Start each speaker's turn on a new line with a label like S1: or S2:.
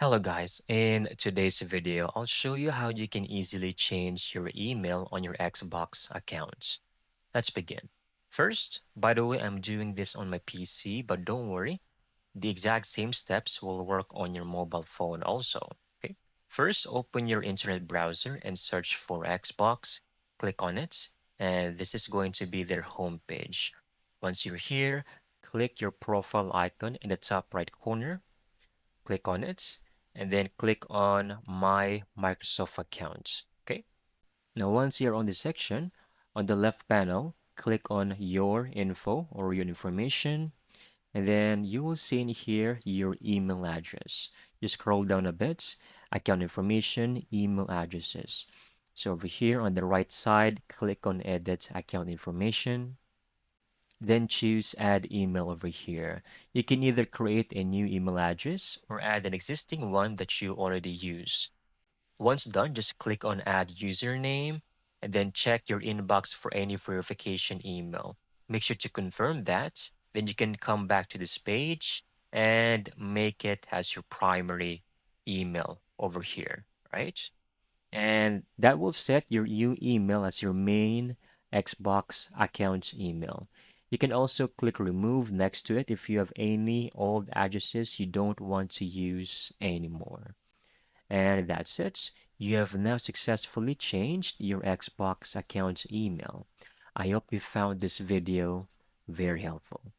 S1: Hello guys, in today's video, I'll show you how you can easily change your email on your Xbox accounts. Let's begin. First, by the way, I'm doing this on my PC, but don't worry, the exact same steps will work on your mobile phone also. Okay. First, open your internet browser and search for Xbox. Click on it, and this is going to be their homepage. Once you're here, click your profile icon in the top right corner, click on it, and then click on My Microsoft Account. Okay. Now, once you're on this section, on the left panel, click on Your Info or Your Information, and then you will see in here your email address. You scroll down a bit, account information, email addresses. So over here on the right side, click on Edit Account Information. Then choose Add Email over here. You can either create a new email address or add an existing one that you already use. Once done, just click on Add Username and then check your inbox for any verification email. Make sure to confirm that. Then you can come back to this page and make it as your primary email over here, right? And that will set your new email as your main Xbox account email. You can also click remove next to it if you have any old addresses you don't want to use anymore. And that's it. You have now successfully changed your Xbox account email. I hope you found this video very helpful.